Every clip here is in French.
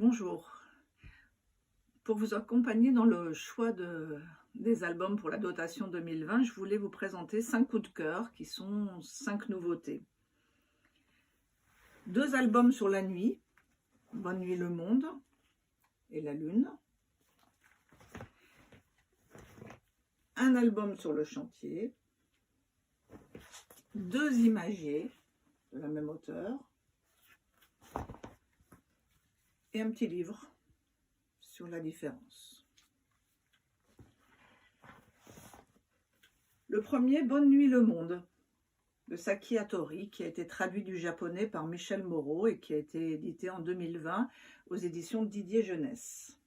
Bonjour. Pour vous accompagner dans le choix des albums pour la dotation 2020, je voulais vous présenter 5 coups de cœur qui sont 5 nouveautés. 2 albums sur la nuit, Bonne nuit le monde et la lune. Un album sur le chantier. 2 imagiers de la même auteur. Et un petit livre sur la différence. Le premier, Bonne nuit le monde, de Saki Hattori, qui a été traduit du japonais par Michel Moreau et qui a été édité en 2020 aux éditions Didier Jeunesse.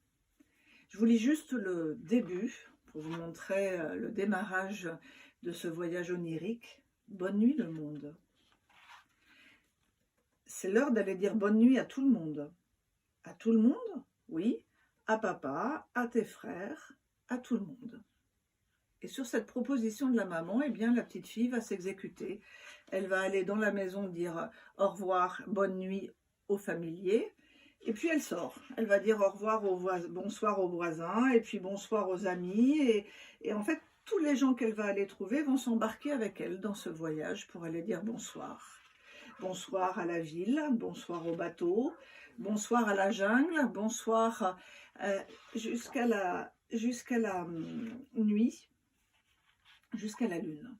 Je vous lis juste le début pour vous montrer le démarrage de ce voyage onirique. Bonne nuit le monde. C'est l'heure d'aller dire bonne nuit à tout le monde. À tout le monde? Oui. À papa, à tes frères, à tout le monde. Et sur cette proposition de la maman, eh bien, la petite fille va s'exécuter. Elle va aller dans la maison dire au revoir, bonne nuit aux familiers. Et puis elle sort. Elle va dire au revoir bonsoir aux voisins, et puis bonsoir aux amis. Et en fait, tous les gens qu'elle va aller trouver vont s'embarquer avec elle dans ce voyage pour aller dire bonsoir. Bonsoir à la ville, bonsoir au bateau, bonsoir à la jungle, bonsoir jusqu'à la nuit, jusqu'à la lune,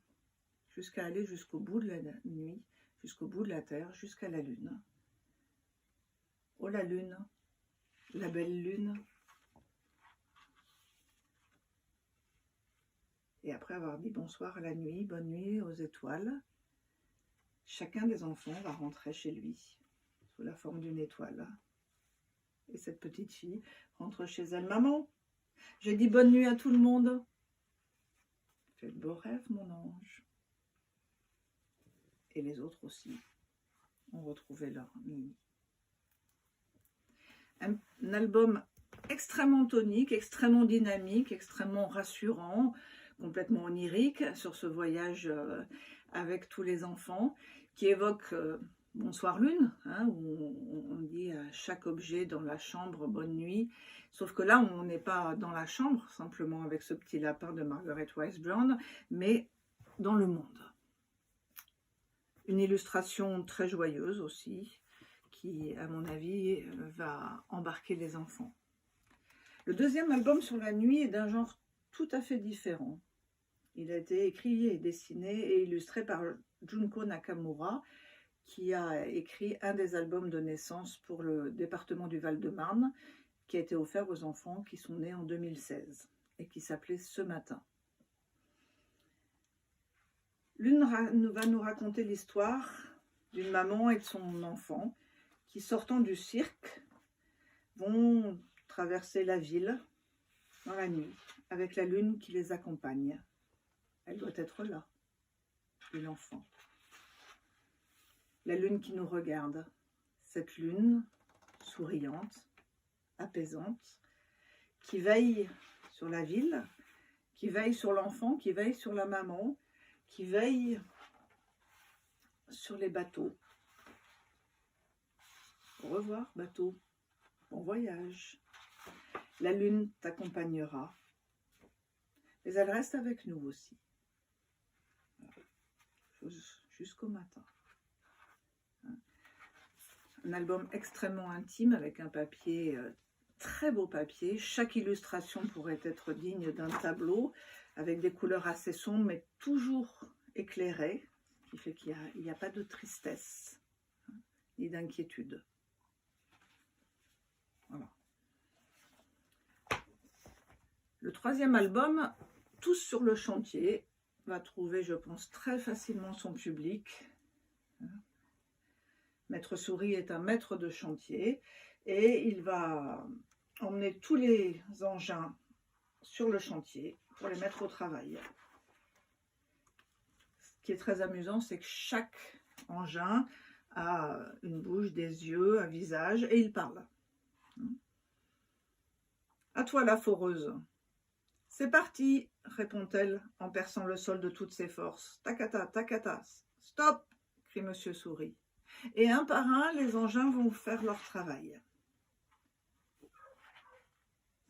jusqu'à aller jusqu'au bout de la nuit, jusqu'au bout de la terre, jusqu'à la lune. Oh la lune, la belle lune. Et après avoir dit bonsoir à la nuit, bonne nuit aux étoiles, chacun des enfants va rentrer chez lui, sous la forme d'une étoile. Et cette petite fille rentre chez elle. Maman, j'ai dit bonne nuit à tout le monde. Fais de beaux rêves, mon ange. Et les autres aussi ont retrouvé leur nuit. Un album extrêmement tonique, extrêmement dynamique, extrêmement rassurant, complètement onirique sur ce voyage avec tous les enfants, qui évoque bonsoir lune, hein, où on dit à chaque objet dans la chambre bonne nuit, sauf que là on n'est pas dans la chambre simplement avec ce petit lapin de Margaret Wise Brown, mais dans le monde. Une illustration très joyeuse aussi, qui à mon avis va embarquer les enfants. Le deuxième album sur la nuit est d'un genre tout à fait différent. Il a été écrit et dessiné et illustré par Junko Nakamura, qui a écrit un des albums de naissance pour le département du Val-de-Marne, qui a été offert aux enfants qui sont nés en 2016 et qui s'appelait Ce matin. L'une va nous raconter l'histoire d'une maman et de son enfant qui, sortant du cirque, vont traverser la ville dans la nuit avec la lune qui les accompagne. Elle doit être là, puis l'enfant. La lune qui nous regarde, cette lune souriante, apaisante, qui veille sur la ville, qui veille sur l'enfant, qui veille sur la maman, qui veille sur les bateaux. Au revoir, bateau. Bon voyage. La lune t'accompagnera, mais elle reste avec nous aussi, jusqu'au matin. Un album extrêmement intime avec un papier, très beau papier. Chaque illustration pourrait être digne d'un tableau avec des couleurs assez sombres mais toujours éclairées, ce qui fait qu'il n'y a pas de tristesse ni d'inquiétude. Voilà. Le troisième album, Tous sur le chantier, va trouver, je pense, très facilement son public. Maître Souris est un maître de chantier et il va emmener tous les engins sur le chantier pour les mettre au travail. Ce qui est très amusant, c'est que chaque engin a une bouche, des yeux, un visage et il parle. À toi la foreuse. C'est parti, répond-elle en perçant le sol de toutes ses forces. Tacata, tacata, stop, crie Monsieur Souris. Et un par un, les engins vont faire leur travail.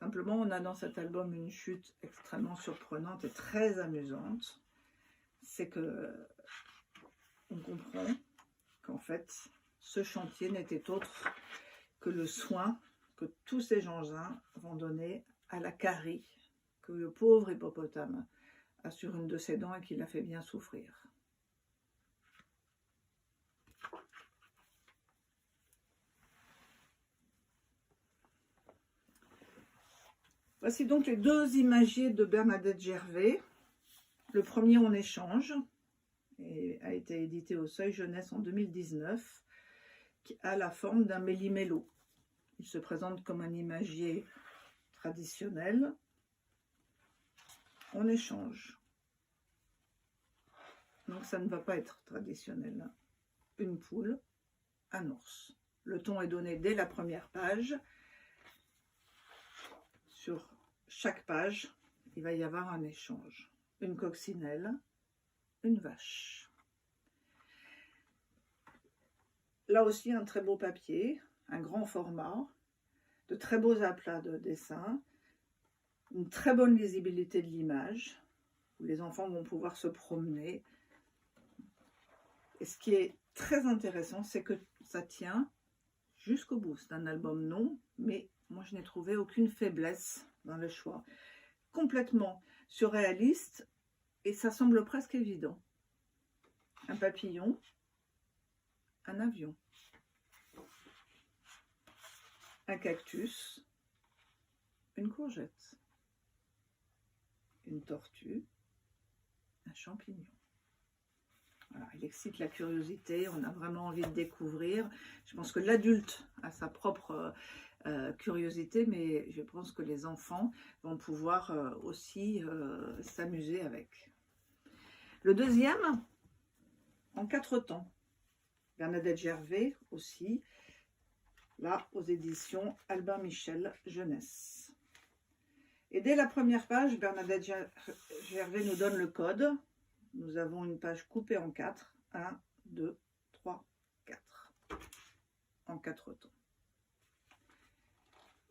Simplement, on a dans cet album une chute extrêmement surprenante et très amusante. C'est que on comprend qu'en fait, ce chantier n'était autre que le soin que tous ces gens-là vont donner à la carie que le pauvre hippopotame a sur une de ses dents et qui l'a fait bien souffrir. Voici donc les deux imagiers de Bernadette Gervais. Le premier en échange et a été édité au Seuil Jeunesse en 2019, qui a la forme d'un méli-mélo. Il se présente comme un imagier traditionnel en échange. Donc ça ne va pas être traditionnel. Une poule, un ours. Le ton est donné dès la première page. Sur chaque page, il va y avoir un échange. Une coccinelle, une vache. Là aussi, un très beau papier, un grand format, de très beaux aplats de dessin, une très bonne lisibilité de l'image, où les enfants vont pouvoir se promener. Et ce qui est très intéressant, c'est que ça tient jusqu'au bout. C'est un album non, mais moi je n'ai trouvé aucune faiblesse dans le choix. Complètement surréaliste, et ça semble presque évident. Un papillon, un avion, un cactus, une courgette, une tortue, un champignon. Voilà, il excite la curiosité, on a vraiment envie de découvrir. Je pense que l'adulte a sa propre curiosité, mais je pense que les enfants vont pouvoir aussi s'amuser avec. Le deuxième, en 4 temps. Bernadette Gervais aussi, là aux éditions Albin Michel Jeunesse. Et dès la première page, Bernadette Gervais nous donne le code. Nous avons une page coupée en 4. 1, 2, 3, 4. En 4 temps.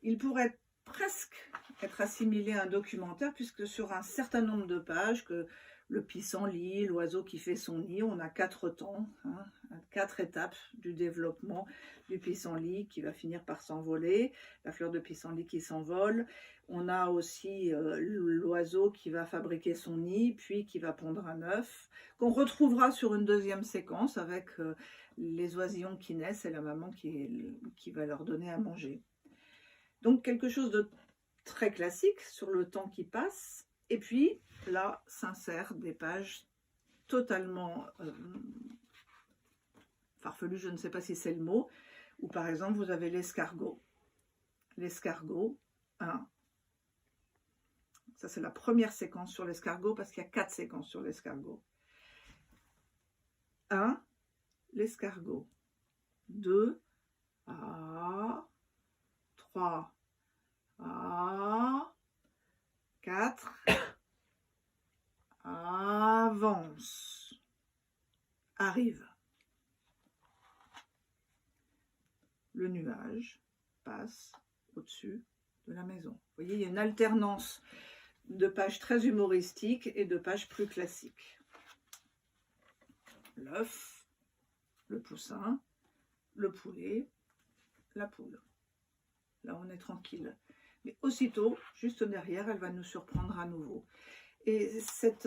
Il pourrait presque être assimilé à un documentaire, puisque sur un certain nombre de pages, que le pissenlit, l'oiseau qui fait son nid, on a 4 temps, 4 étapes du développement du pissenlit qui va finir par s'envoler, la fleur de pissenlit qui s'envole. On a aussi l'oiseau qui va fabriquer son nid, puis qui va pondre un œuf, qu'on retrouvera sur une deuxième séquence avec les oisillons qui naissent et la maman qui va leur donner à manger. Donc quelque chose de très classique sur le temps qui passe. Et puis là s'insèrent des pages totalement farfelues, je ne sais pas si c'est le mot, où par exemple vous avez l'escargot. L'escargot 1. Ça c'est la première séquence sur l'escargot parce qu'il y a 4 séquences sur l'escargot. 1. L'escargot. 2. 3. 4. Avance. Arrive. Le nuage passe au-dessus de la maison. Vous voyez, il y a une alternance de pages très humoristiques et de pages plus classiques. L'œuf, le poussin, le poulet, la poule. Là, on est tranquille. Mais aussitôt, juste derrière, elle va nous surprendre à nouveau. Et cette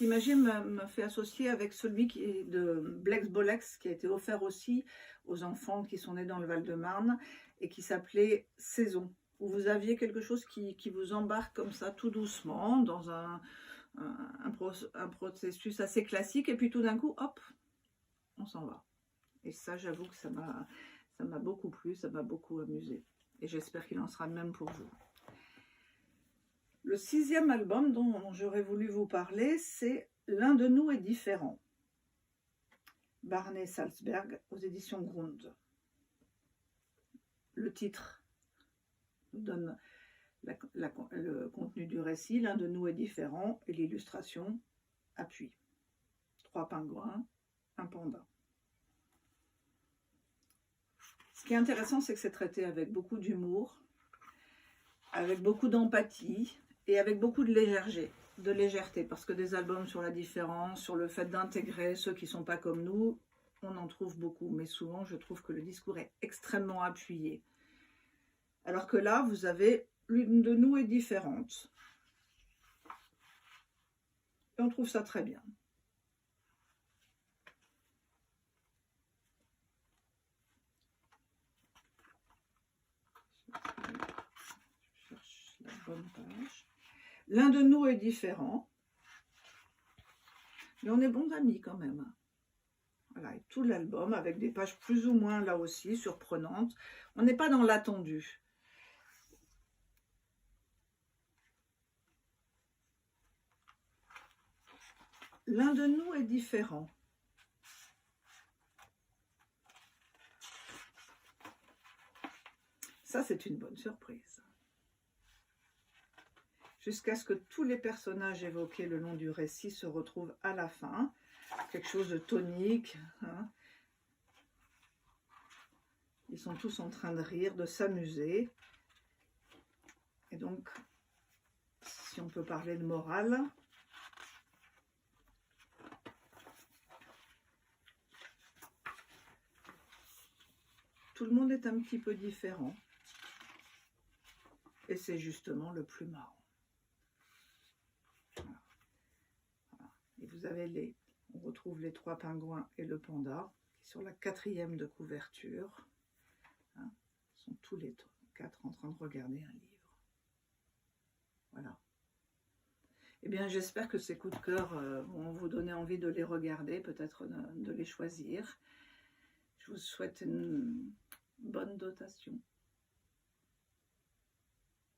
imagerie me fait associer avec celui qui est de Blex Bolex, qui a été offert aussi aux enfants qui sont nés dans le Val-de-Marne et qui s'appelait Saison, où vous aviez quelque chose qui vous embarque comme ça, tout doucement, dans un processus assez classique, et puis tout d'un coup, hop, on s'en va. Et ça, j'avoue que ça m'a beaucoup plu, ça m'a beaucoup amusé. Et j'espère qu'il en sera de même pour vous. Le 6e album dont j'aurais voulu vous parler, c'est L'un de nous est différent. Barney Salzberg aux éditions Grund. Le titre nous donne le contenu du récit. L'un de nous est différent et l'illustration appuie. 3 pingouins, un panda. Ce qui est intéressant, c'est que c'est traité avec beaucoup d'humour. avec beaucoup d'empathie et avec beaucoup de légèreté, parce que des albums sur la différence, sur le fait d'intégrer ceux qui ne sont pas comme nous, on en trouve beaucoup, mais souvent je trouve que le discours est extrêmement appuyé. Alors que là, vous avez l'une de nous est différente. Et on trouve ça très bien. Je cherche la bonne page. L'un de nous est différent, mais on est bons amis quand même. Voilà, et tout l'album avec des pages plus ou moins là aussi surprenantes. On n'est pas dans l'attendu. L'un de nous est différent. Ça, c'est une bonne surprise. Jusqu'à ce que tous les personnages évoqués le long du récit se retrouvent à la fin. Quelque chose de tonique. Hein. Ils sont tous en train de rire, de s'amuser. Et donc, si on peut parler de morale, tout le monde est un petit peu différent. Et c'est justement le plus marrant. Voilà. Voilà. Et vous avez on retrouve les 3 pingouins et le panda, qui sur la 4e de couverture. Hein, sont tous les 4 en train de regarder un livre. Voilà. Eh bien, j'espère que ces coups de cœur vont vous donner envie de les regarder, peut-être de les choisir. Je vous souhaite une bonne dotation.